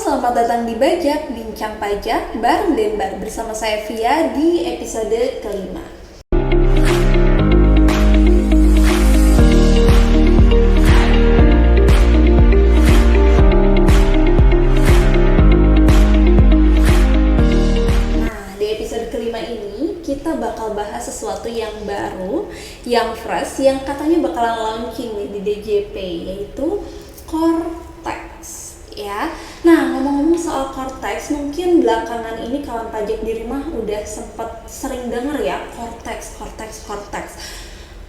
selamat datang di Bajak, Bincang Pajak bareng Denbar bersama saya Via di episode kelima. Nah, di episode kelima ini kita bakal bahas sesuatu yang baru, yang fresh, yang katanya bakalan launching nih di DJP, yaitu Cortex. Ya, nah ngomong-ngomong soal Cortex, mungkin belakangan ini kawan pajak di rumah udah sempat sering denger ya Cortex.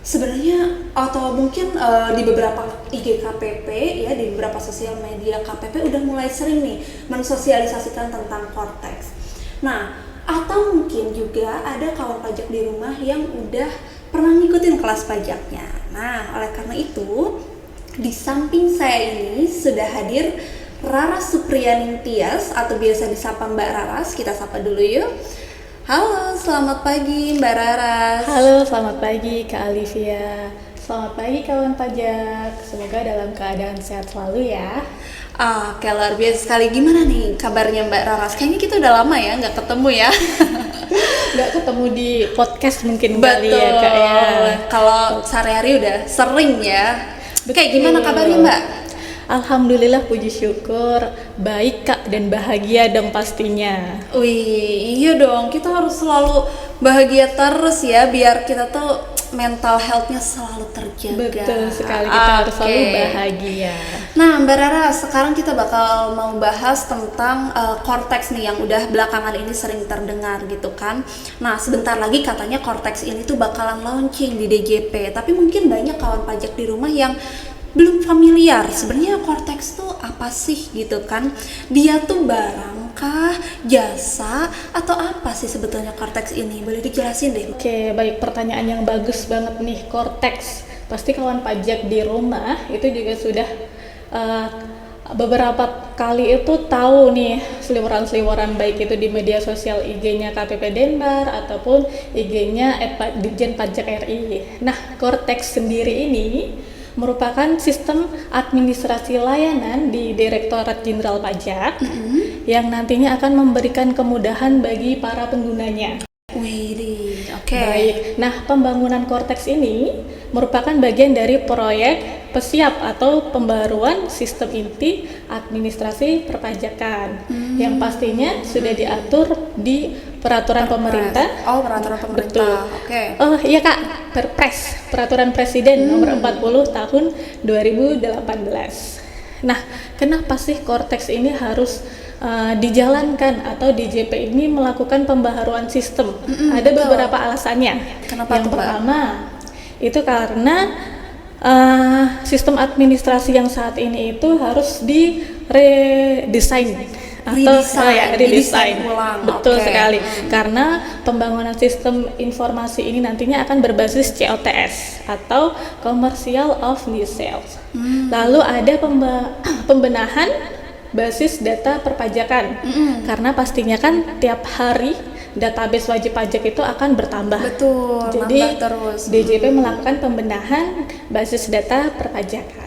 Sebenarnya atau mungkin di beberapa IG KPP ya, di beberapa sosial media KPP udah mulai sering nih mensosialisasikan tentang Cortex. Nah, atau mungkin juga ada kawan pajak di rumah yang udah pernah ngikutin kelas pajaknya. Nah, oleh karena itu di samping saya ini sudah hadir Raras Supriyani Tias atau biasa disapa Mbak Raras. Kita sapa dulu yuk. Halo, selamat pagi Mbak Raras. Halo, selamat pagi Kak Alivia. Selamat pagi kawan pajak. Semoga dalam keadaan sehat selalu ya. Oke, luar biasa sekali. Gimana nih kabarnya Mbak Raras? Kayaknya kita udah lama ya nggak ketemu ya. Nggak ketemu di podcast mungkin kali ya Kak ya. Kalau sehari-hari udah sering ya. Kayak gimana kabarnya Mbak? Alhamdulillah, puji syukur baik Kak, dan bahagia dong pastinya. Wih, iya dong, kita harus selalu bahagia terus ya, biar kita tuh mental health-nya selalu terjaga. Betul sekali, kita harus selalu bahagia. Nah Mbak Rara, sekarang kita bakal mau bahas tentang Cortex nih yang udah belakangan ini sering terdengar gitu kan. Nah sebentar lagi katanya Cortex ini tuh bakalan launching di DJP, tapi mungkin banyak kawan pajak di rumah yang belum familiar sebenarnya Cortex tuh apa sih gitu kan. Dia tuh barang kah, jasa, atau apa sih sebetulnya Cortex ini? Boleh dijelasin deh. Oke, baik, pertanyaan yang bagus banget nih. Cortex, pasti kawan pajak di rumah itu juga sudah beberapa kali itu tahu nih seliweran-seliweran, baik itu di media sosial IG-nya KPP Denbar ataupun IG-nya Ditjen Pajak RI. Nah, Cortex sendiri ini merupakan sistem administrasi layanan di Direktorat Jenderal Pajak yang nantinya akan memberikan kemudahan bagi para penggunanya. Wih, oke. Baik. Nah, pembangunan Cortex ini merupakan bagian dari proyek PESIAP atau pembaruan sistem inti administrasi perpajakan yang pastinya sudah diatur di peraturan pemerintah. Oh, peraturan pemerintah. Betul. Oke. Oh, iya Kak, Perpres, peraturan Presiden nomor 40 tahun 2018. Nah, kenapa sih Cortex ini harus dijalankan atau DJP ini melakukan pembaharuan sistem? Ada beberapa alasannya. Kenapa yang tuh, Mbak? pertama, itu karena sistem administrasi yang saat ini itu harus redesign ulang. Betul Okay. sekali. Karena pembangunan sistem informasi ini nantinya akan berbasis COTS atau Commercial of New Sales. Lalu ada pembenahan basis data perpajakan. Karena pastinya kan tiap hari database wajib pajak itu akan bertambah. Betul, jadi nambah terus. DJP melakukan pembenahan basis data perpajakan.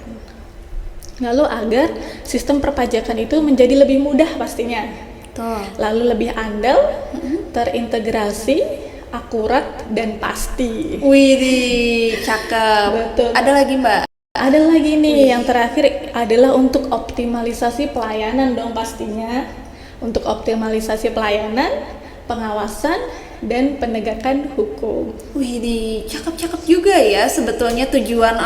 Lalu agar sistem perpajakan itu menjadi lebih mudah pastinya. Tuh. Lalu lebih andal, terintegrasi, akurat, dan pasti. Widih, cakep. Betul. Ada lagi Mbak? Ada lagi nih, yang terakhir adalah untuk optimalisasi pelayanan dong pastinya. Untuk optimalisasi pelayanan, pengawasan, dan penegakan hukum. Widih, cakep-cakep juga ya sebetulnya tujuan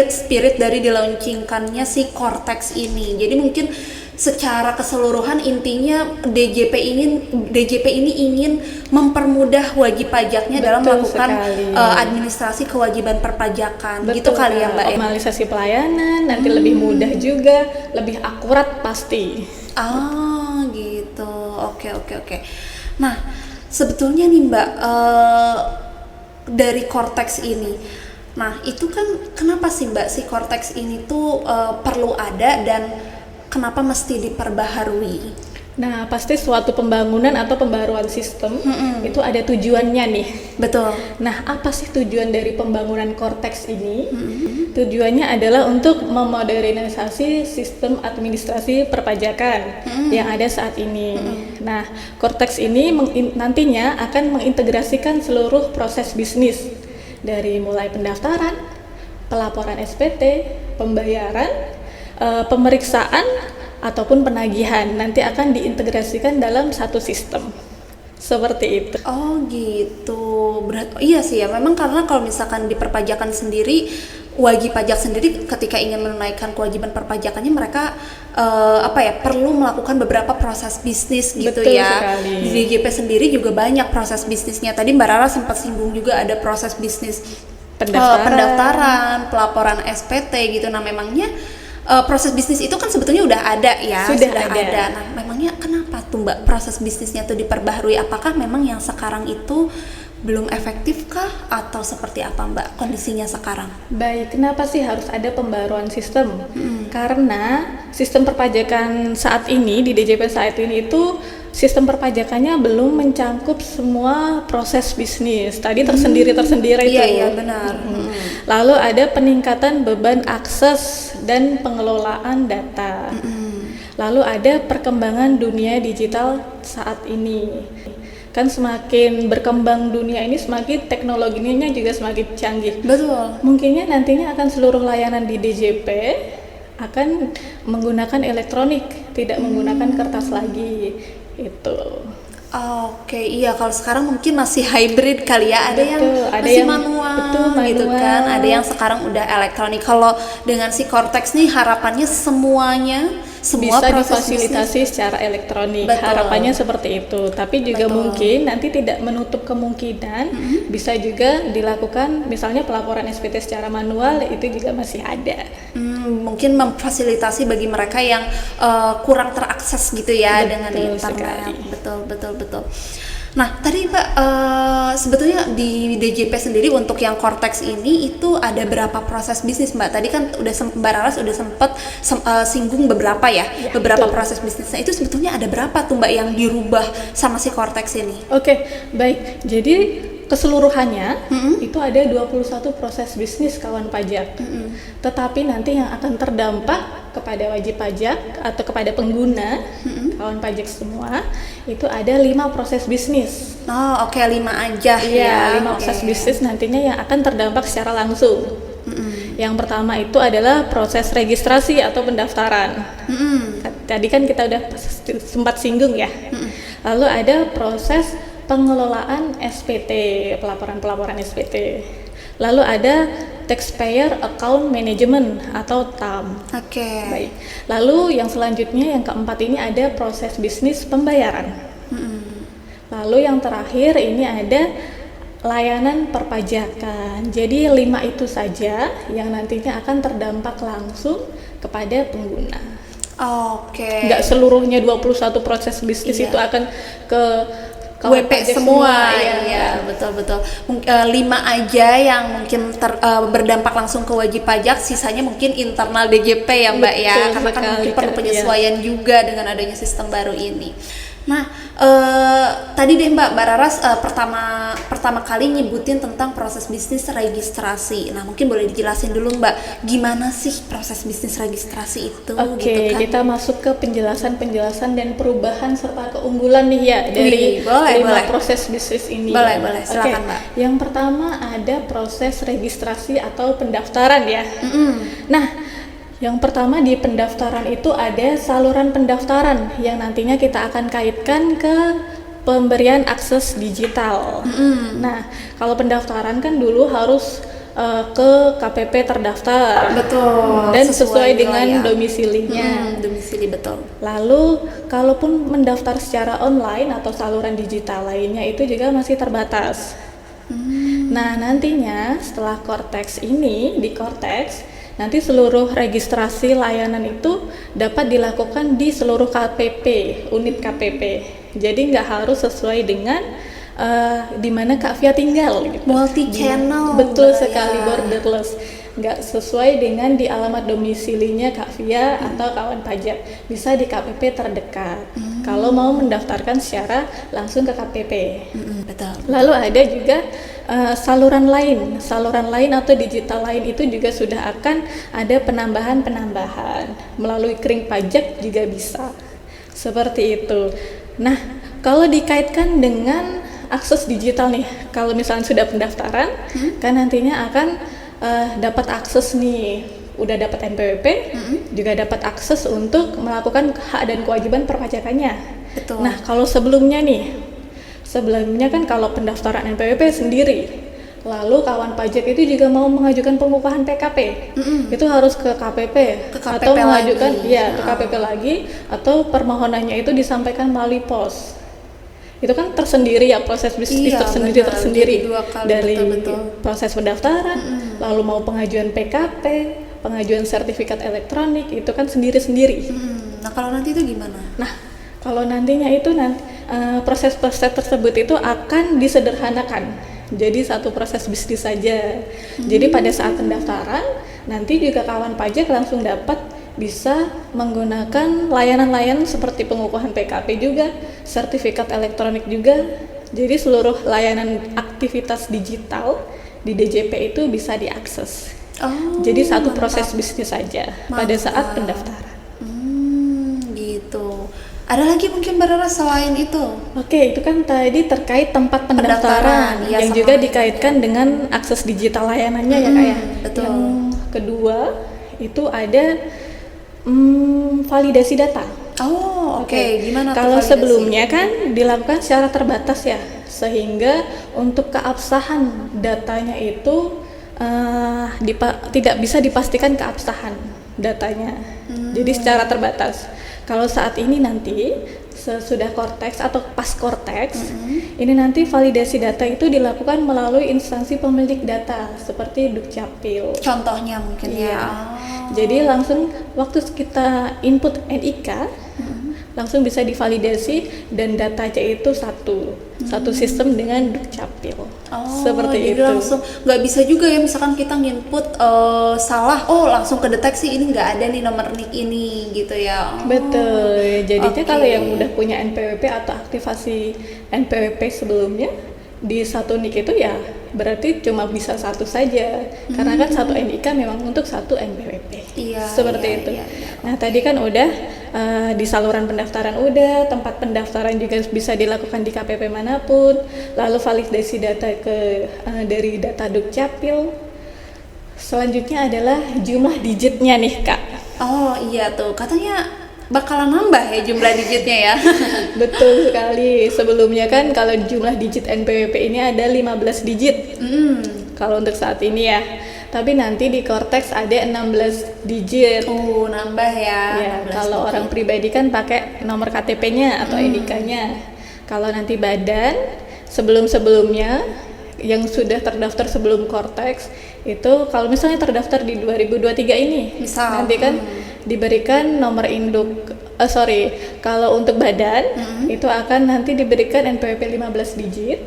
spirit dari dilaunchingkannya si Cortex ini. Jadi mungkin secara keseluruhan intinya DJP ini ingin mempermudah wajib pajaknya dalam melakukan administrasi kewajiban perpajakan. Betul, gitu kali ya Mbak. Optimalisasi pelayanan nanti lebih mudah juga, lebih akurat pasti. Ah gitu, oke. Nah sebetulnya nih Mbak, dari Cortex ini, nah itu kan kenapa sih Mbak si Cortex ini tuh perlu ada dan kenapa mesti diperbaharui? Nah, pasti suatu pembangunan atau pembaruan sistem itu ada tujuannya nih. Betul. Nah, apa sih tujuan dari pembangunan Cortex ini? Tujuannya adalah untuk memodernisasi sistem administrasi perpajakan yang ada saat ini. Nah, Cortex ini nantinya akan mengintegrasikan seluruh proses bisnis dari mulai pendaftaran, pelaporan SPT, pembayaran, pemeriksaan, ataupun penagihan nanti akan diintegrasikan dalam satu sistem. Seperti itu. Oh gitu. Iya sih ya, memang karena kalau misalkan di perpajakan sendiri, wajib pajak sendiri ketika ingin menunaikan kewajiban perpajakannya mereka perlu melakukan beberapa proses bisnis gitu. Betul ya. sekali. Di DJP sendiri juga banyak proses bisnisnya. Tadi Mbak Rara sempat singgung juga ada proses bisnis pendaftaran, pelaporan SPT gitu. Nah, memangnya proses bisnis itu kan sebetulnya udah ada ya, sudah ada. Nah, memangnya kenapa tuh Mbak proses bisnisnya tuh diperbaharui? Apakah memang yang sekarang itu belum efektif kah atau seperti apa Mbak kondisinya sekarang? Baik, kenapa sih harus ada pembaruan sistem? Karena sistem perpajakan saat ini di DJP saat ini itu sistem perpajakannya belum mencakup semua proses bisnis. Tadi tersendiri itu. Iya, benar. Lalu ada peningkatan beban akses dan pengelolaan data. Lalu ada perkembangan dunia digital saat ini. Kan semakin berkembang dunia ini, semakin teknologinya juga semakin canggih. Betul. Mungkinnya nantinya akan seluruh layanan di DJP akan menggunakan elektronik, tidak menggunakan kertas lagi. Itu. Oke, iya kalau sekarang mungkin masih hybrid kali ya, ada yang manual gitu kan, ada yang sekarang udah elektronik. Kalau dengan si Cortex nih harapannya semua bisa difasilitasi secara elektronik. Betul. Harapannya seperti itu. Tapi juga mungkin nanti tidak menutup kemungkinan bisa juga dilakukan misalnya pelaporan SPT secara manual, itu juga masih ada. Mungkin memfasilitasi bagi mereka yang kurang terakses gitu ya. Betul, dengan internet. Sekali. Betul. Nah, tadi Mbak sebetulnya di DJP sendiri untuk yang Cortex ini itu ada berapa proses bisnis Mbak? Tadi kan Mbak Raras udah sempat singgung beberapa beberapa proses bisnisnya. Itu sebetulnya ada berapa tuh Mbak yang dirubah sama si Cortex ini? Oke, baik. Jadi keseluruhannya itu ada 21 proses bisnis kawan pajak. Tetapi nanti yang akan terdampak kepada wajib pajak atau kepada pengguna kawan pajak semua itu ada 5 proses bisnis. Oh, oke, 5 aja ya. 5 proses bisnis nantinya yang akan terdampak secara langsung. Yang pertama itu adalah proses registrasi atau pendaftaran. Tadi kan kita udah sempat singgung ya. Lalu ada proses pengelolaan SPT, pelaporan SPT. Lalu ada Taxpayer Account Management atau TAM. Oke. Baik. Lalu yang selanjutnya yang keempat ini ada proses bisnis pembayaran. Lalu yang terakhir ini ada layanan perpajakan. Jadi 5 itu saja yang nantinya akan terdampak langsung kepada pengguna. Oke. Nggak seluruhnya 21 proses bisnis itu akan ke WP semua. Iya, betul. 5 aja yang mungkin berdampak langsung ke wajib pajak, sisanya mungkin internal DJP ya Mbak. Betul, ya, karena kan mungkin perlu penyesuaian juga dengan adanya sistem baru ini. Nah, tadi deh Mbak Raras pertama kali nyebutin tentang proses bisnis registrasi. Nah, mungkin boleh dijelasin dulu Mbak, gimana sih proses bisnis registrasi itu? Oke, gitu kan? Kita masuk ke penjelasan dan perubahan serta keunggulan nih ya dari 5 proses bisnis ini. Boleh, silakan Mbak. Yang pertama ada proses registrasi atau pendaftaran ya. Nah, yang pertama di pendaftaran itu ada saluran pendaftaran yang nantinya kita akan kaitkan ke pemberian akses digital. Nah, kalau pendaftaran kan dulu harus ke KPP terdaftar. Betul. Dan sesuai dengan domisilinya. Domisili, betul. Lalu, kalaupun mendaftar secara online atau saluran digital lainnya itu juga masih terbatas. Nah, nantinya setelah Cortex ini, di Cortex nanti seluruh registrasi layanan itu dapat dilakukan di seluruh KPP, unit KPP. Jadi nggak harus sesuai dengan di mana Kak Via tinggal. Gitu. Multi channel. Betul sekali, borderless. Nggak sesuai dengan di alamat domisilinya Kak Via atau kawan pajak. Bisa di KPP terdekat. kalau mau mendaftarkan secara langsung ke KPP. Betul. Lalu ada juga saluran lain atau digital lain itu juga sudah akan ada penambahan melalui kering pajak juga bisa. Seperti itu. Nah, kalau dikaitkan dengan akses digital nih, kalau misalnya sudah pendaftaran, kan nantinya akan dapat akses nih, udah dapat NPWP, juga dapat akses untuk melakukan hak dan kewajiban perpajakannya. Betul. Nah, kalau sebelumnya kan kalau pendaftaran NPWP sendiri, lalu kawan pajak itu juga mau mengajukan pengupahan PKP, itu harus ke KPP, atau mengajukan ke KPP lagi, atau permohonannya itu disampaikan melalui pos. Itu kan tersendiri ya, proses bisnis tersendiri dari betul. proses pendaftaran, lalu mau pengajuan PKP, pengajuan sertifikat elektronik, itu kan sendiri-sendiri. Nah, kalau nanti itu gimana? Nah, kalau nantinya itu proses-proses tersebut itu akan disederhanakan. Jadi satu proses bisnis saja. Jadi pada saat pendaftaran, nanti juga kawan pajak langsung dapat bisa menggunakan layanan-layanan seperti pengukuhan PKP juga, sertifikat elektronik juga. Jadi seluruh layanan aktivitas digital di DJP itu bisa diakses. Jadi satu proses bisnis saja pada saat pendaftaran. Gitu. Ada lagi mungkin Barara selain itu? Oke, itu kan tadi terkait tempat pendaftaran yang juga dikaitkan dengan akses digital layanannya ya Kak ya. Betul. Yang kedua itu ada validasi data. Oke. Gimana tuh kalau validasi? Sebelumnya kan dilakukan secara terbatas ya, sehingga untuk keabsahan datanya itu tidak bisa dipastikan keabsahan datanya. Jadi secara terbatas. Kalau saat ini nanti sesudah Kortex atau pas Kortex, ini nanti validasi data itu dilakukan melalui instansi pemilik data seperti Dukcapil. Contohnya mungkin Jadi langsung waktu kita input NIK, langsung bisa divalidasi dan datanya itu satu sistem dengan Dukcapil. Seperti jadi itu. Langsung nggak bisa juga ya, misalkan kita nginput salah, langsung kedeteksi ini nggak ada nih nomor NIK ini gitu ya. Betul. Jadinya kalau yang udah punya NPWP atau aktivasi NPWP sebelumnya di satu NIK itu ya berarti cuma bisa satu saja, karena kan satu NIK memang untuk satu NPWP. Seperti itu. Nah, tadi kan udah di saluran pendaftaran udah, tempat pendaftaran juga bisa dilakukan di KPP manapun, lalu validasi data dari data Dukcapil. Selanjutnya adalah jumlah digitnya nih Kak. Tuh katanya bakalan nambah ya jumlah digitnya ya. Betul sekali. Sebelumnya kan kalau jumlah digit NPWP ini ada 15 digit. Kalau untuk saat ini ya. Tapi nanti di Kortex ada 16 digit. Nambah ya. Kalau orang pribadi kan pakai nomor KTP-nya atau NIK-nya. Kalau nanti badan sebelum-sebelumnya yang sudah terdaftar sebelum Kortex itu kalau misalnya terdaftar di 2023 ini, nanti kan diberikan nomor induk. Kalau untuk badan itu akan nanti diberikan NPWP 15 digit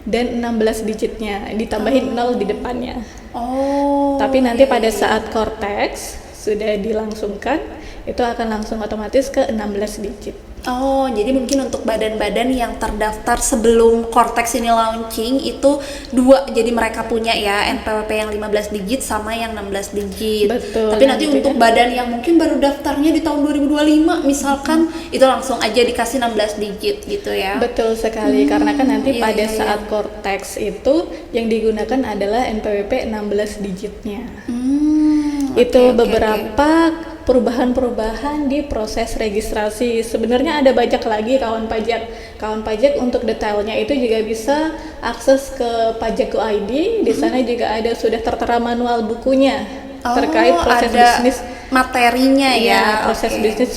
dan 16 digitnya ditambahin 0 di depannya. Tapi nanti pada saat Kortex sudah dilangsungkan itu akan langsung otomatis ke 16 digit. Jadi mungkin untuk badan-badan yang terdaftar sebelum Kortex ini launching itu dua, jadi mereka punya ya NPWP yang 15 digit sama yang 16 digit. Betul. Tapi nanti untuk badan yang mungkin baru daftarnya di tahun 2025 misalkan itu langsung aja dikasih 16 digit gitu ya. Betul sekali, karena kan nanti pada saat Kortex itu yang digunakan adalah NPWP 16 digitnya. Itu beberapa perubahan-perubahan di proses registrasi. Sebenarnya ada banyak lagi kawan pajak untuk detailnya itu juga bisa akses ke Pajak.go.id. Di sana juga ada sudah tertera manual bukunya terkait proses bisnis materinya ya.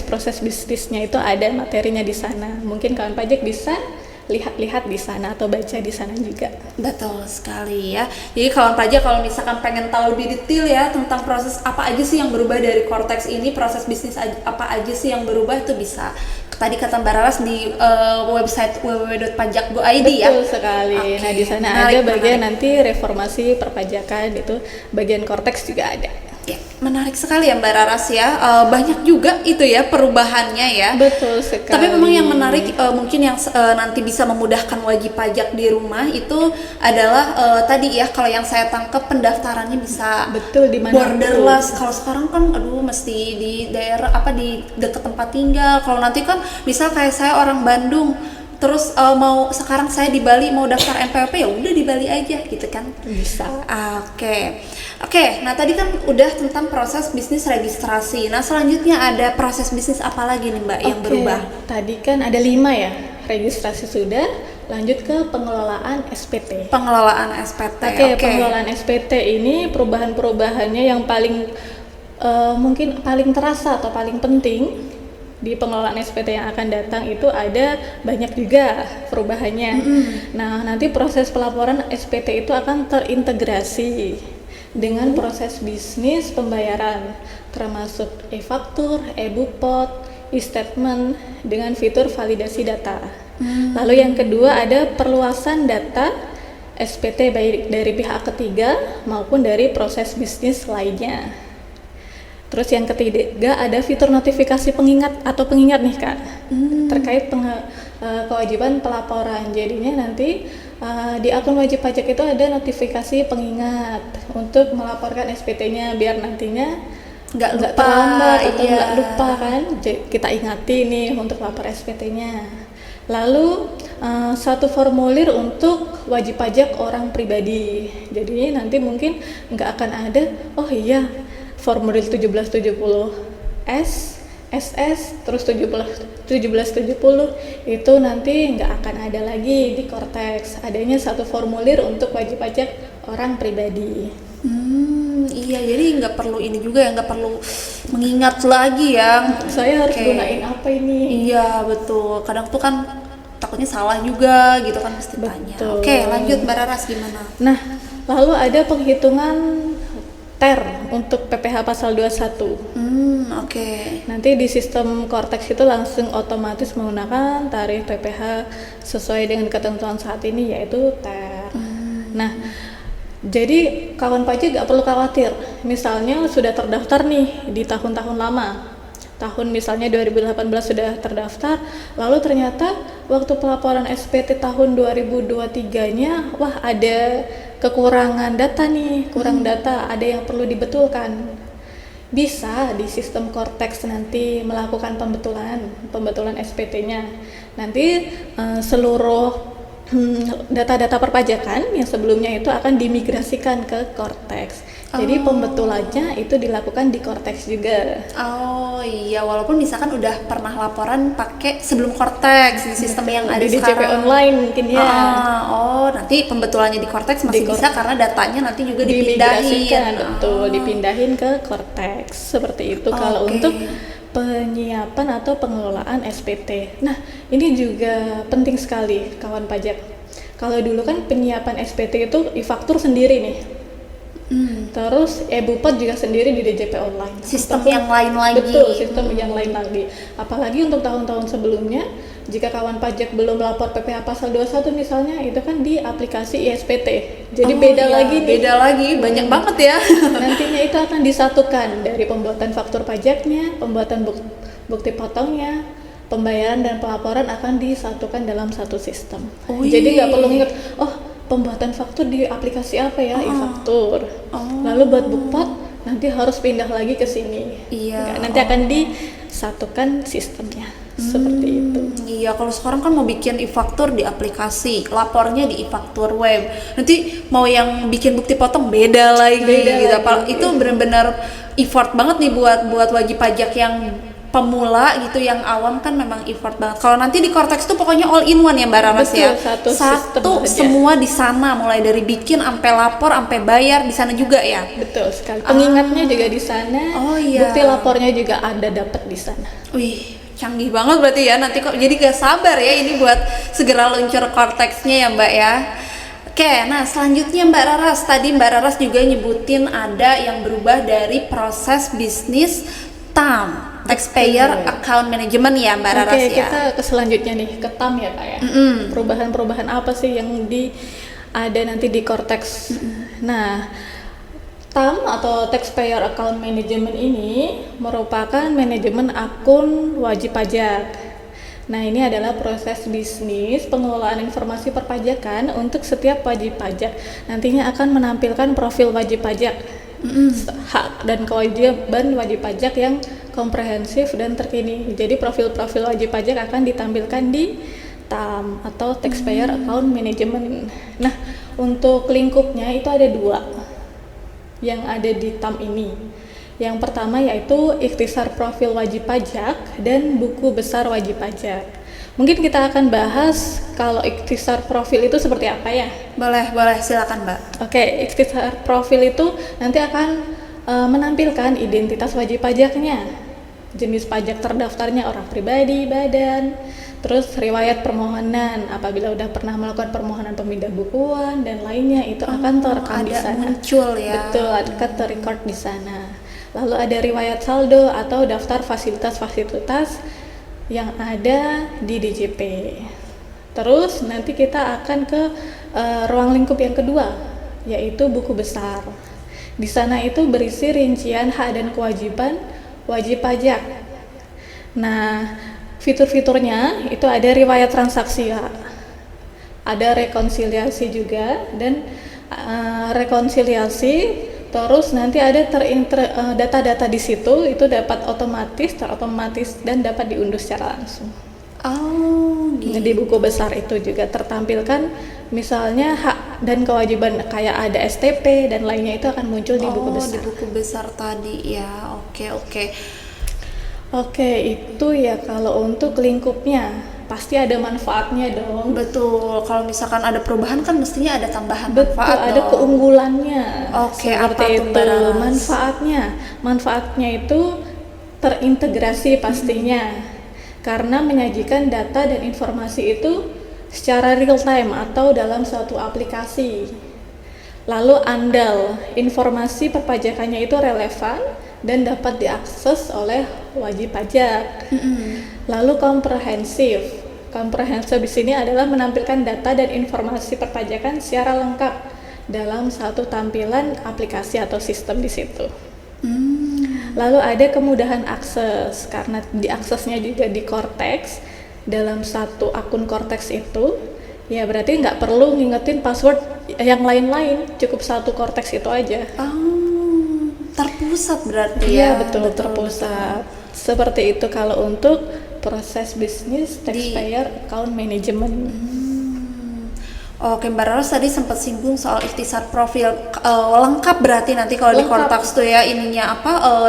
Proses bisnisnya itu ada materinya di sana. Mungkin kawan pajak bisa lihat-lihat di sana atau baca di sana juga. Betul sekali ya. Jadi kawan pajak kalau misalkan pengen tahu lebih detail ya tentang proses apa aja sih yang berubah dari Kortex ini, proses bisnis apa aja sih yang berubah, itu bisa tadi kata Mbak Raras di website www.pajak.go.id ya. Betul sekali. Nah, di sana ada bagian nanti reformasi perpajakan, itu bagian Kortex juga ada. Ya, menarik sekali ya Mbak Raras ya. Banyak juga itu ya perubahannya ya. Betul sekali. Tapi memang yang menarik mungkin yang nanti bisa memudahkan wajib pajak di rumah itu adalah tadi ya, kalau yang saya tangkap pendaftarannya bisa betul di mana borderless. Kalau sekarang kan aduh mesti di daerah di dekat tempat tinggal. Kalau nanti kan misal kayak saya orang Bandung, terus mau sekarang saya di Bali mau daftar NPWP, ya udah di Bali aja gitu kan. bisa. Oke, nah tadi kan udah tentang proses bisnis registrasi. Nah selanjutnya ada proses bisnis apa lagi nih Mbak yang berubah? Tadi kan ada 5 ya, registrasi sudah, lanjut ke pengelolaan SPT. Pengelolaan SPT. Pengelolaan SPT ini perubahan-perubahannya yang paling mungkin paling terasa atau paling penting di pengelolaan SPT yang akan datang itu ada banyak juga perubahannya. Nah, nanti proses pelaporan SPT itu akan terintegrasi dengan proses bisnis pembayaran, termasuk e-faktur, e-bupot, e-statement dengan fitur validasi data. Lalu yang kedua ada perluasan data SPT baik dari pihak ketiga maupun dari proses bisnis lainnya. Terus yang ketiga ada fitur notifikasi pengingat nih Kak, terkait kewajiban pelaporan. Jadinya nanti di akun wajib pajak itu ada notifikasi pengingat untuk melaporkan SPT-nya biar nantinya nggak terlambat atau nggak lupa kan. Kita ingati nih untuk lapor SPT-nya. Lalu satu formulir untuk wajib pajak orang pribadi. Jadi nanti mungkin nggak akan ada formulir 1770 S, SS, terus 1770 itu nanti nggak akan ada lagi di Cortex. Adanya satu formulir untuk wajib pajak orang pribadi. Iya, jadi nggak perlu ini juga ya, nggak perlu mengingat lagi ya. Saya harus gunain apa ini? Iya betul. Kadang tuh kan takutnya salah juga gitu kan, mesti tanya. Oke, lanjut Mbak Raras gimana? Nah, lalu ada penghitungan TER untuk PPh pasal 21. Nanti di sistem Cortex itu langsung otomatis menggunakan tarif PPh sesuai dengan ketentuan saat ini yaitu TER. Nah, jadi kawan pajak gak perlu khawatir. Misalnya sudah terdaftar nih di tahun-tahun lama. Tahun misalnya 2018 sudah terdaftar, lalu ternyata waktu pelaporan SPT tahun 2023-nya ada kekurangan data nih, data, ada yang perlu dibetulkan. Bisa di sistem Cortex nanti melakukan pembetulan SPT-nya. Nanti seluruh data-data perpajakan yang sebelumnya itu akan dimigrasikan ke Cortex. Jadi pembetulannya itu dilakukan di Cortex juga. Oh iya, walaupun misalkan udah pernah laporan pakai sebelum Cortex di sistem yang ada di sekarang. DJP online mungkin ya. Nanti pembetulannya di Cortex masih bisa karena datanya nanti juga dipindahin. Betul, dipindahin ke Cortex. Seperti itu kalau untuk penyiapan atau pengelolaan SPT. Nah, ini juga penting sekali kawan pajak. Kalau dulu kan penyiapan SPT itu e-faktur sendiri nih. Terus e-bupot juga sendiri di DJP online. Sistem yang lain lagi. Betul, sistem yang lain lagi. Apalagi untuk tahun-tahun sebelumnya, jika kawan pajak belum melapor PPh pasal 21 misalnya, itu kan di aplikasi iSPT. Jadi beda lagi nih. Beda lagi, banyak banget ya. Nantinya itu akan disatukan dari pembuatan faktur pajaknya, pembuatan bukti potongnya, pembayaran dan pelaporan akan disatukan dalam satu sistem. Jadi nggak perlu ingat, pembuatan faktur di aplikasi apa ya, e-faktur. Lalu buat bukpot nanti harus pindah lagi ke sini. Nanti akan disatukan sistemnya. Seperti itu. Iya, kalau sekarang kan mau bikin e-faktur di aplikasi, lapornya di e-faktur web. Nanti mau yang bikin bukti potong beda lagi. Itu benar-benar effort banget nih buat wajib pajak yang pemula gitu, yang awam kan memang effort banget. Kalau nanti di Cortex tuh pokoknya all in one ya Mbak Raras ya. Satu semua di sana, mulai dari bikin sampai lapor sampai bayar di sana juga ya. Betul sekali. Pengingatnya juga di sana. Bukti lapornya juga ada dapat di sana. Wih, canggih banget berarti ya. Nanti kok jadi gak sabar ya ini buat segera luncur Cortex-nya ya Mbak ya. Oke, nah selanjutnya Mbak Raras, tadi Mbak Raras juga nyebutin ada yang berubah dari proses bisnis TAM, Taxpayer Account Management ya Mbak Raras ya. Oke, kita ke selanjutnya nih, ke TAM ya Pak ya. Perubahan-perubahan apa sih yang ada nanti di Cortex? Nah, TAM atau Taxpayer Account Management ini merupakan manajemen akun wajib pajak. Nah, ini adalah proses bisnis pengelolaan informasi perpajakan untuk setiap wajib pajak. Nantinya akan menampilkan profil wajib pajak, hak dan kewajiban wajib pajak yang komprehensif dan terkini. Jadi profil-profil wajib pajak akan ditampilkan di TAM atau Taxpayer Account Management. Nah, untuk lingkupnya itu ada 2 yang ada di TAM ini. Yang pertama yaitu ikhtisar profil wajib pajak dan buku besar wajib pajak. Mungkin kita akan bahas kalau ikhtisar profil itu seperti apa ya? Boleh, silakan Mbak. Oke, ikhtisar profil itu nanti akan menampilkan identitas wajib pajaknya, jenis pajak terdaftarnya orang pribadi, badan, terus riwayat permohonan apabila udah pernah melakukan permohonan pemindah bukuan dan lainnya itu akan terekam di sana. Muncul ya. Betul, akan terrecord di sana. Lalu ada riwayat saldo atau daftar fasilitas-fasilitas yang ada di DJP. Terus nanti kita akan ke ruang lingkup yang kedua, yaitu buku besar. Di sana itu berisi rincian hak dan kewajiban wajib pajak. Nah, fitur-fiturnya itu ada riwayat transaksi, ya. Ada rekonsiliasi juga dan rekonsiliasi. Terus nanti ada data-data di situ itu dapat terotomatis dan dapat diunduh secara langsung. Oh, gitu. Di buku besar itu juga tertampilkan misalnya hak dan kewajiban kayak ada STP dan lainnya itu akan muncul di buku besar. Di buku besar tadi ya. Oke. Oke, itu ya kalau untuk lingkupnya. Pasti ada manfaatnya dong. Betul, kalau misalkan ada perubahan kan mestinya ada tambahan Betul, manfaat ada dong. keunggulannya. Oke, apa Seperti tuh, itu Mbak Raras? manfaatnya itu terintegrasi pastinya, karena menyajikan data dan informasi itu secara real time atau dalam suatu aplikasi. Lalu andal, informasi perpajakannya itu relevan dan dapat diakses oleh wajib pajak. Lalu komprehensif di sini adalah menampilkan data dan informasi perpajakan secara lengkap dalam satu tampilan aplikasi atau sistem di situ. Lalu ada kemudahan akses, karena diaksesnya juga di Cortex dalam satu akun Cortex itu, ya berarti nggak perlu ngingetin password yang lain-lain, cukup satu Cortex itu aja. Terpusat berarti Iya, ya. betul, terpusat. Seperti itu kalau untuk proses bisnis Taxpayer Account Management. Oke, Mbak Raras tadi sempat singgung soal ikhtisar profil lengkap, berarti nanti kalau di Lengkap. Cortex tuh ya ininya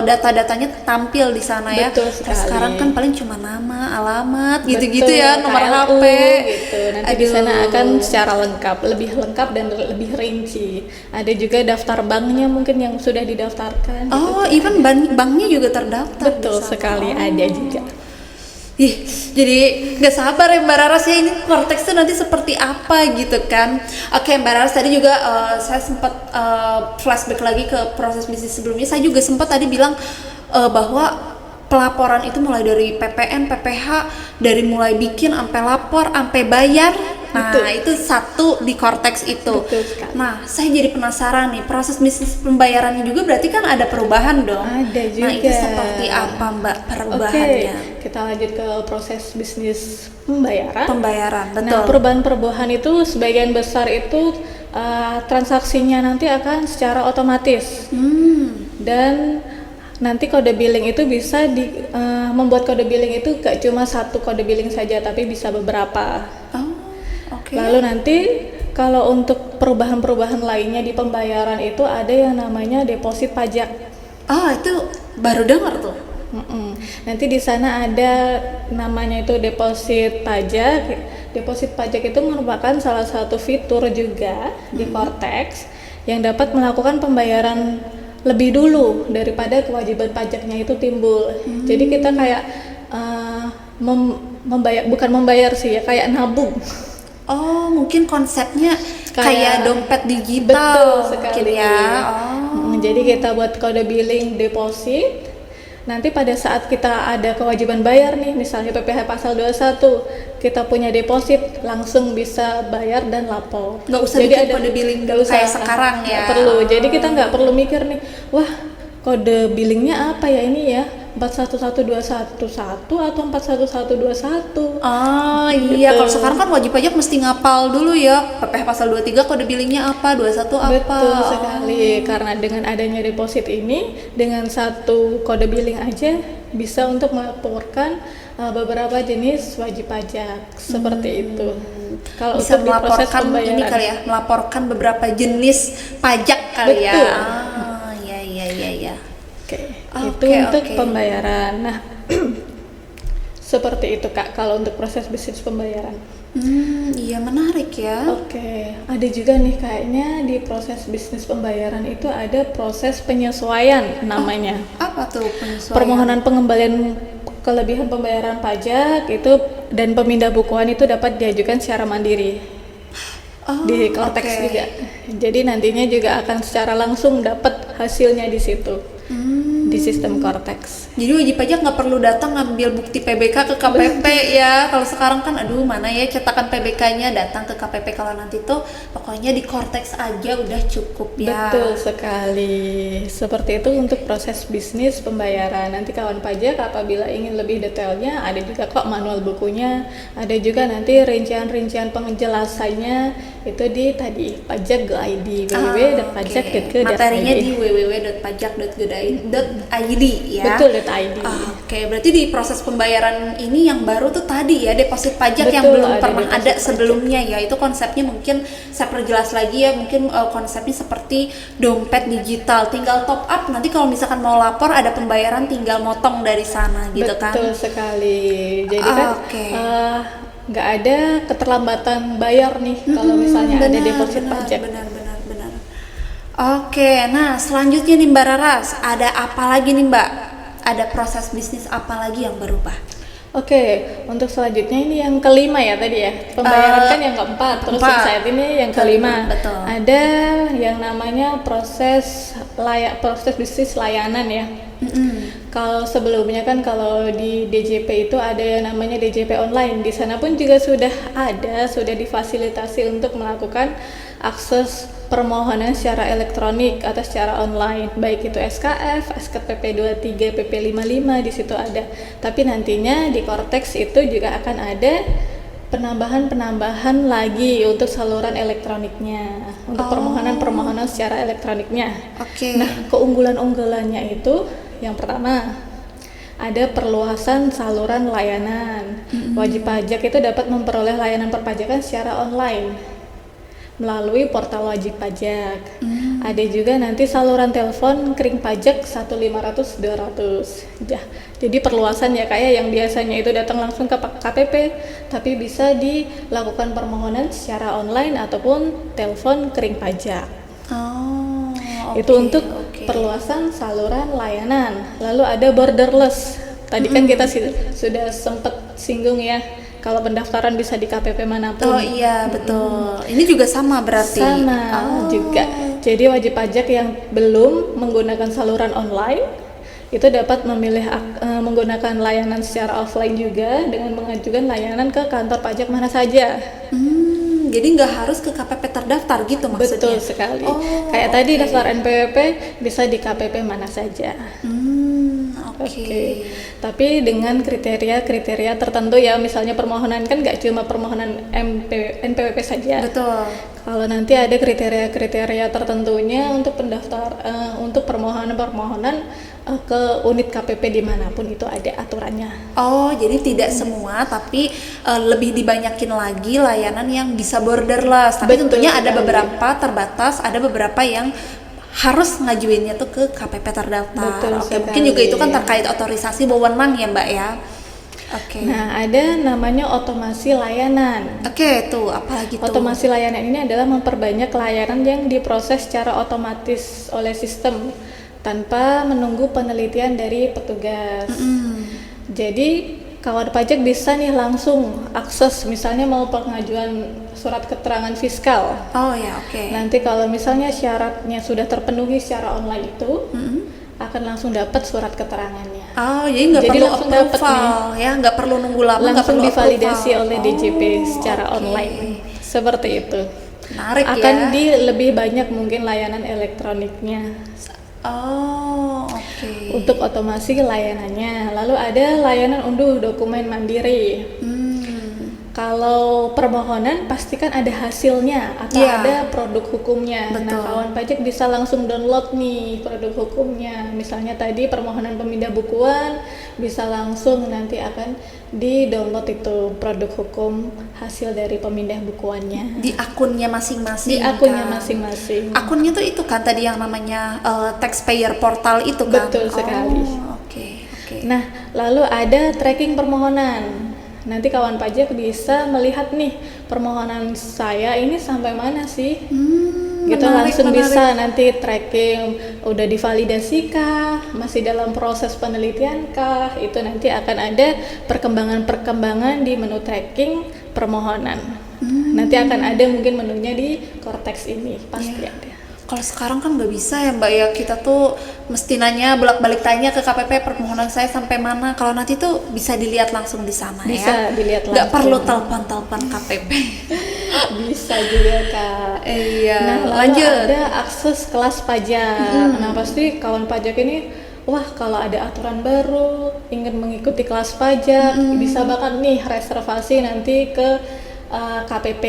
data-datanya tampil di sana ya. Betul sekali. Sekarang kan paling cuma nama, alamat, gitu-gitu Betul, ya, nomor KLU, HP gitu. Nanti di sana akan secara lebih lengkap dan lebih rinci. Ada juga daftar banknya mungkin yang sudah didaftarkan. Even banknya juga terdaftar. Betul di sana. sekali, ada juga. Jadi nggak sabar ya Mbak Raras ya, ini Cortex tuh nanti seperti apa gitu kan. Oke, Mbak Raras tadi juga saya sempat flashback lagi ke proses bisnis sebelumnya. Saya juga sempat tadi bilang bahwa pelaporan itu mulai dari PPN, PPH, dari mulai bikin sampai lapor, sampai bayar. Nah, Betul. itu satu di Cortex itu. Betul sekali. Nah, saya jadi penasaran nih, proses bisnis pembayarannya juga berarti kan ada perubahan dong. Ada juga. Nah, itu seperti apa Mbak perubahannya? Oke, kita lanjut ke proses bisnis pembayaran. Pembayaran, betul. Nah, perubahan itu sebagian besar itu transaksinya nanti akan secara otomatis. Dan nanti kode billing itu bisa membuat kode billing itu gak cuma satu kode billing saja, tapi bisa beberapa. Oke. Lalu nanti kalau untuk perubahan-perubahan lainnya di pembayaran itu ada yang namanya deposit pajak. Itu baru dengar tuh. Nanti di sana ada namanya itu deposit pajak. Deposit pajak itu merupakan salah satu fitur juga di Cortex yang dapat melakukan pembayaran lebih dulu daripada kewajiban pajaknya itu timbul. Jadi kita kayak bukan membayar sih ya, kayak nabung. Mungkin konsepnya kayak dompet digital. Betul sekali mungkin ya. Jadi kita buat kode billing deposit. nanti pada saat kita ada kewajiban bayar nih, misalnya PPh pasal 21, kita punya deposit, langsung bisa bayar dan lapor. Nggak usah bikin kode billing kayak sekarang ya. Nggak perlu. Jadi kita nggak perlu mikir nih, wah kode billingnya apa ya ini ya, 411211 atau 41121. Oh Gitu. iya, kalau sekarang kan wajib pajak mesti ngapal dulu ya, PPh pasal 23 kode billingnya apa, 21 apa. Betul sekali, karena dengan adanya deposit ini, dengan satu kode billing aja bisa untuk melaporkan beberapa jenis wajib pajak seperti itu. Kalau Bisa untuk di proses melaporkan pembayaran, ini kali ya, melaporkan beberapa jenis pajak kali ya. Betul. Iya. Oke, Oke, itu untuk oke. pembayaran. Nah, seperti itu Kak, kalau untuk proses bisnis pembayaran. Iya menarik ya. Oke, ada juga nih kayaknya di proses bisnis pembayaran itu ada proses penyesuaian namanya. Apa tuh penyesuaian? Permohonan pengembalian kelebihan pembayaran pajak itu dan pemindah bukuan itu dapat diajukan secara mandiri di Cortex oke. juga. Jadi nantinya juga akan secara langsung dapat hasilnya di situ di sistem Cortex. Jadi wajib pajak nggak perlu datang ngambil bukti PBK ke KPP ya. Kalau sekarang kan aduh mana ya cetakan PBK-nya, datang ke KPP. Kalau nanti tuh pokoknya di Cortex aja udah cukup ya. Betul sekali. Seperti itu untuk proses bisnis pembayaran. Nanti kawan pajak apabila ingin lebih detailnya ada juga kok manual bukunya. Ada juga nanti rincian-rincian penjelasannya itu di tadi pajak.go.id www.pajak.go.id. Materinya di www.pajak.go.id ya. Betul, .id. Oke, berarti di proses pembayaran ini yang baru tuh tadi ya deposit pajak yang Betul, belum ada pernah deposit ada pajak. sebelumnya ya. Itu konsepnya mungkin saya perjelas lagi ya, mungkin konsepnya seperti dompet digital, tinggal top up, nanti kalau misalkan mau lapor ada pembayaran tinggal motong dari sana gitu kan. Betul sekali. Jadi kan Oke. nggak ada keterlambatan bayar nih kalau misalnya ada deposit pajak. Benar. Oke, nah selanjutnya nih Mbak Raras, ada apa lagi nih Mbak? Ada proses bisnis apa lagi yang berubah? Oke, untuk selanjutnya ini yang kelima ya tadi ya. Pembayaran kan yang keempat, terus yang saat ini yang kelima. Betul. Ada yang namanya proses bisnis layanan ya. Kalau sebelumnya kan kalau di DJP itu ada yang namanya DJP online. Di sana pun juga sudah difasilitasi untuk melakukan akses permohonan secara elektronik atau secara online, baik itu SKF, SKPP 23, PP 55 di situ ada. Tapi nantinya di Cortex itu juga akan ada penambahan lagi untuk saluran elektroniknya, untuk permohonan secara elektroniknya. Oke. Nah, keunggulannya itu yang pertama ada perluasan saluran layanan. Wajib pajak itu dapat memperoleh layanan perpajakan secara online melalui portal wajib pajak. Ada juga nanti saluran telepon kering pajak 1-500-200. Jadi perluasan ya kayak yang biasanya itu datang langsung ke KPP, tapi bisa dilakukan permohonan secara online ataupun telepon kering pajak. Itu untuk perluasan saluran layanan. Lalu ada borderless. Tadi kan kita sudah sempat singgung ya, kalau pendaftaran bisa di KPP manapun. Oh iya betul. Ini juga sama berarti. Sama juga. Jadi wajib pajak yang belum menggunakan saluran online itu dapat memilih menggunakan layanan secara offline juga dengan mengajukan layanan ke kantor pajak mana saja. Jadi nggak harus ke KPP terdaftar gitu maksudnya? Betul sekali. Kayak tadi daftar NPWP bisa di KPP mana saja. Oke. Tapi dengan kriteria tertentu ya, misalnya permohonan kan nggak cuma permohonan NPWP saja. Betul. Kalau nanti ada kriteria tertentunya untuk untuk permohonan ke unit KPP dimanapun itu ada aturannya. Oh, jadi tidak semua, tapi lebih dibanyakin lagi layanan yang bisa borderless. Tapi Betul tentunya ada sekali. beberapa terbatas, ada beberapa yang harus ngajuinnya tuh ke KPP terdaftar. Betul Oke, sekali. mungkin juga itu kan terkait otorisasi wewenang ya Mbak ya. Oke. Nah, ada namanya otomasi layanan. Oke, tuh apalagi tuh? Otomasi layanan ini adalah memperbanyak layanan yang diproses secara otomatis oleh sistem tanpa menunggu penelitian dari petugas. Jadi kawan pajak bisa nih langsung akses, misalnya mau pengajuan surat keterangan fiskal. Oh ya, oke. Nanti kalau misalnya syaratnya sudah terpenuhi secara online itu, akan langsung dapat surat keterangannya. Oh, jadi nggak Jadi perlu langsung dapet approval ya, nggak perlu nunggu lama, nggak Langsung perlu divalidasi approval. oleh DJP secara oke. online. Seperti itu. Menarik Akan ya. di lebih banyak mungkin layanan elektroniknya Oh, oke. untuk otomasi layanannya. Lalu ada layanan unduh dokumen mandiri. Kalau permohonan pastikan ada hasilnya atau Iya. ada produk hukumnya. Nah, Betul. kawan pajak bisa langsung download nih produk hukumnya. Misalnya tadi permohonan pemindah bukuan, bisa langsung nanti akan di-download itu produk hukum hasil dari pemindah bukuannya. Di akunnya masing-masing. Di akunnya kan? masing-masing. Akunnya tuh itu kan tadi yang namanya taxpayer portal itu kan. Betul sekali. Oh, oke. Nah, lalu ada tracking permohonan. Nanti kawan pajak bisa melihat nih permohonan saya ini sampai mana sih? Gitu langsung bisa nanti tracking udah divalidasi kah, masih dalam proses penelitian kah, itu nanti akan ada perkembangan-perkembangan di menu tracking permohonan. Nanti akan ada mungkin menunya di Cortex ini pasti Iya. ada. Kalau sekarang kan nggak bisa ya Mbak ya, kita tuh mesti nanya bolak-balik tanya ke KPP permohonan saya sampai mana. Kalau nanti tuh bisa dilihat langsung di sana Bisa ya. dilihat Nggak langsung. perlu telepon KPP. Bisa juga Kak. Iya. Nah, lalu Lanjut. ada akses kelas pajak. Nah, pasti kawan pajak ini, wah kalau ada aturan baru, ingin mengikuti kelas pajak, bisa bahkan nih reservasi nanti ke KPP.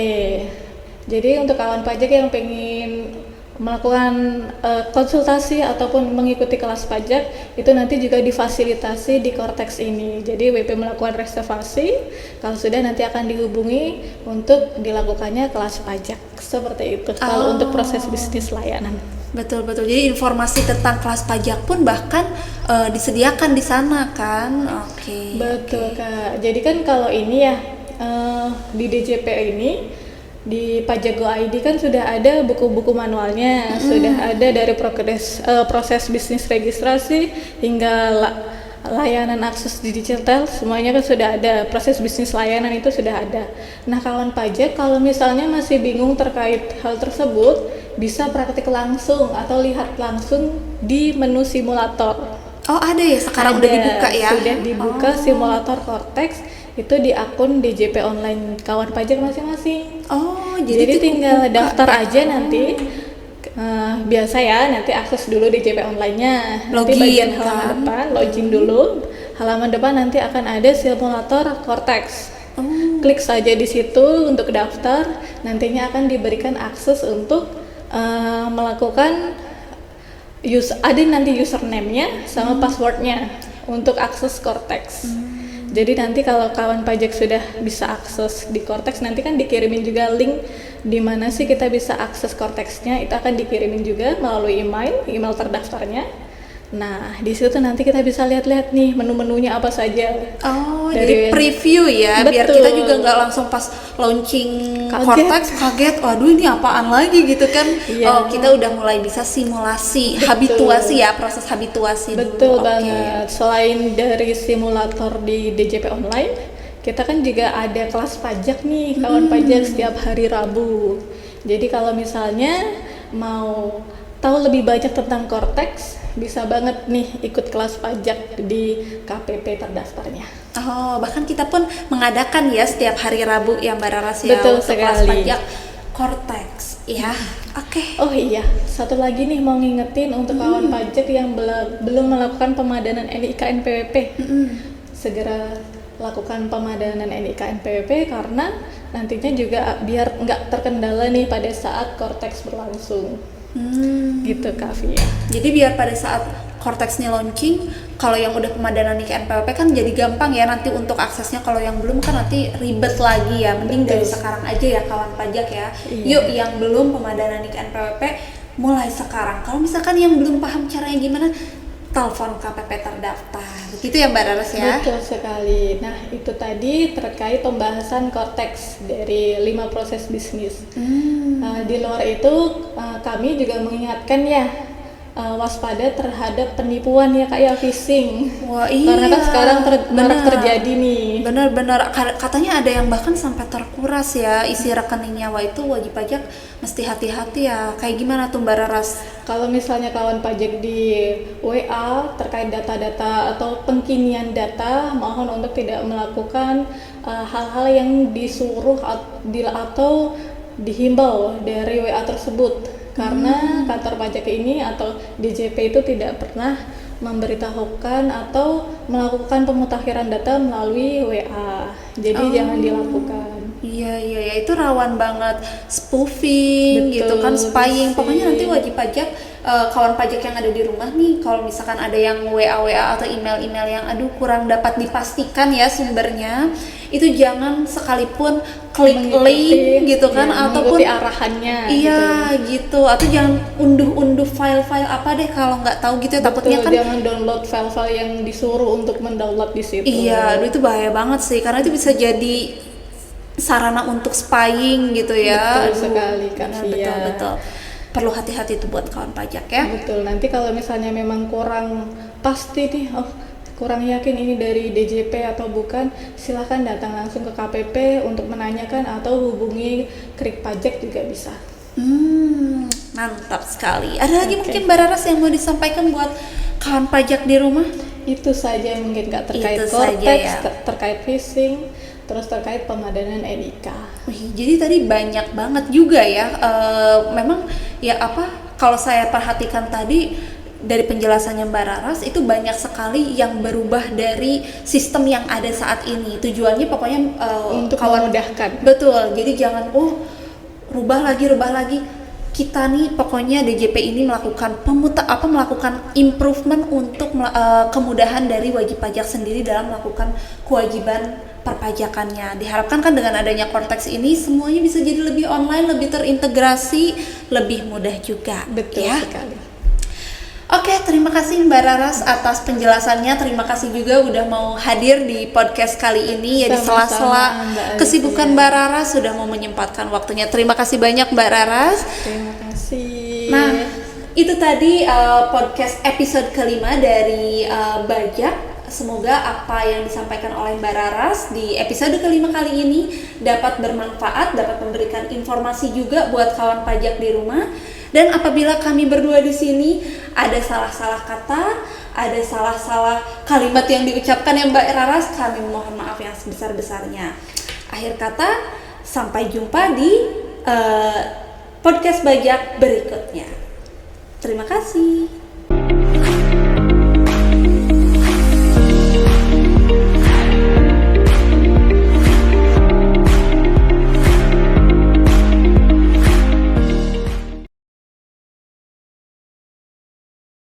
Jadi untuk kawan pajak yang pengen melakukan konsultasi ataupun mengikuti kelas pajak, itu nanti juga difasilitasi di Cortex ini. Jadi WP melakukan reservasi, kalau sudah nanti akan dihubungi untuk dilakukannya kelas pajak. Seperti itu kalau untuk proses bisnis layanan. Betul. Jadi informasi tentang kelas pajak pun bahkan disediakan di sana kan. Oke. Betul Kak. Jadi kan kalau ini ya di DJP ini di Pajak Go ID kan sudah ada buku-buku manualnya, sudah ada dari proses bisnis registrasi hingga layanan akses digital, semuanya kan sudah ada, proses bisnis layanan itu sudah ada. Nah kawan pajak kalau misalnya masih bingung terkait hal tersebut, bisa praktik langsung atau lihat langsung di menu simulator. Oh ada ya sekarang udah dibuka ya? Sudah dibuka simulator Cortex itu di akun DJP online kawan pajak masing-masing. Oh Jadi itu tinggal buka. daftar aja nanti. Biasa ya nanti akses dulu DJP online-nya. Nanti Login, bagian halaman kan? depan login dulu. Halaman depan nanti akan ada simulator Cortex. Klik saja di situ untuk daftar. Nantinya akan diberikan akses untuk melakukan ada nanti username-nya sama password-nya untuk akses Cortex. Jadi nanti kalau kawan pajak sudah bisa akses di Cortex, nanti kan dikirimin juga link di mana sih kita bisa akses Cortex-nya, itu akan dikirimin juga melalui email terdaftarnya. Nah, di situ nanti kita bisa lihat-lihat nih menu-menunya apa saja. Oh, Dari- jadi preview ya, biar Betul. kita juga nggak langsung pas launching Kaget. Cortex kaget, waduh ini apaan lagi gitu kan. Iya. Oh, kita udah mulai bisa simulasi, habituasi ya, proses habituasi Betul dulu. Oke. banget. Selain dari simulator di DJP online, kita kan juga ada kelas pajak nih, kawan pajak setiap hari Rabu. Jadi kalau misalnya mau tahu lebih banyak tentang Cortex, bisa banget nih ikut kelas pajak di KPP terdaftarnya. Oh, bahkan kita pun mengadakan ya setiap hari Rabu ya Mbak Raras ya, Betul untuk kelas sekali. pajak Cortex ya. Oke. Oh iya, satu lagi nih mau ngingetin untuk kawan pajak yang belum melakukan pemadanan NIK NPWP. Segera lakukan pemadanan NIK NPWP karena nantinya juga biar nggak terkendala nih pada saat Cortex berlangsung. Gitu Kak Fia. Jadi biar pada saat Cortex nih launching, kalau yang udah pemadanan ke NPWP kan jadi gampang ya nanti untuk aksesnya. Kalau yang belum kan nanti ribet lagi ya. Mending dari sekarang aja ya kawan pajak ya. Iya. Yuk yang belum pemadanan ke NPWP mulai sekarang. Kalau misalkan yang belum paham caranya gimana, telepon KPP terdaftar. Gitu ya Mbak Raras ya. Betul sekali. Nah, itu tadi terkait pembahasan Cortex dari 5 proses bisnis. Di luar itu kami juga mengingatkan ya waspada terhadap penipuan ya Kak ya, phishing. Wah iya. Karena kan sekarang marak terjadi nih. Benar-benar katanya ada yang bahkan sampai terkuras ya isi rekeningnya. Wah itu wajib pajak mesti hati-hati ya. Kayak gimana tuh Mbak Raras? Kalau misalnya kawan pajak di WA terkait data-data atau pengkinian data, mohon untuk tidak melakukan hal-hal yang disuruh atau dihimbau dari WA tersebut. Karena kantor pajak ini atau DJP itu tidak pernah memberitahukan atau melakukan pemutakhiran data melalui WA. Jadi jangan dilakukan. Iya, itu rawan banget spoofing. Betul, gitu kan, spying. phishing. Pokoknya nanti wajib pajak, kawan pajak yang ada di rumah nih, kalau misalkan ada yang WA atau email yang kurang dapat dipastikan ya sumbernya, itu jangan sekalipun klik link gitu kan, ataupun arahannya. iya gitu, atau jangan unduh file-file apa deh kalau nggak tahu gitu ya. Takutnya kan jangan download file-file yang disuruh untuk mendownload di situ. iya, itu bahaya banget sih, karena itu bisa jadi sarana untuk spying gitu ya. Betul sekali Kak Fia. Betul. Perlu hati-hati tuh buat kawan pajak ya. Betul. Nanti kalau misalnya memang kurang pasti nih, kurang yakin ini dari DJP atau bukan, silahkan datang langsung ke KPP untuk menanyakan atau hubungi Krik Pajak juga bisa. Mantap sekali. Ada lagi mungkin Mbak Raras yang mau disampaikan buat kawan pajak di rumah? Itu saja mungkin Kak, terkait Itu Cortex, saja, ya. terkait phishing, terus terkait pemadanan NIK. Jadi tadi banyak banget juga ya. Memang ya kalau saya perhatikan tadi dari penjelasannya Mbak Raras, itu banyak sekali yang berubah dari sistem yang ada saat ini. Tujuannya pokoknya untuk memudahkan. Betul. Jadi jangan rubah lagi. Kita nih pokoknya DJP ini melakukan melakukan improvement untuk kemudahan dari wajib pajak sendiri dalam melakukan kewajiban perpajakannya. Diharapkan kan dengan adanya Cortex ini semuanya bisa jadi lebih online, lebih terintegrasi, lebih mudah juga. Betul ya? sekali. Oke, terima kasih Mbak Raras atas penjelasannya. Terima kasih juga udah mau hadir di podcast kali ini ya, di sela-sela kesibukan Mbak Raras sudah mau menyempatkan waktunya. Terima kasih banyak Mbak Raras. Terima kasih. Nah, itu tadi podcast episode kelima dari Bajak. Semoga apa yang disampaikan oleh Mbak Raras di episode kelima kali ini dapat bermanfaat, dapat memberikan informasi juga buat kawan pajak di rumah. Dan apabila kami berdua di sini ada salah-salah kata, ada salah-salah kalimat yang diucapkan yang Mbak Raras, kami mohon maaf yang sebesar-besarnya. Akhir kata, sampai jumpa di podcast Bajak berikutnya. Terima kasih.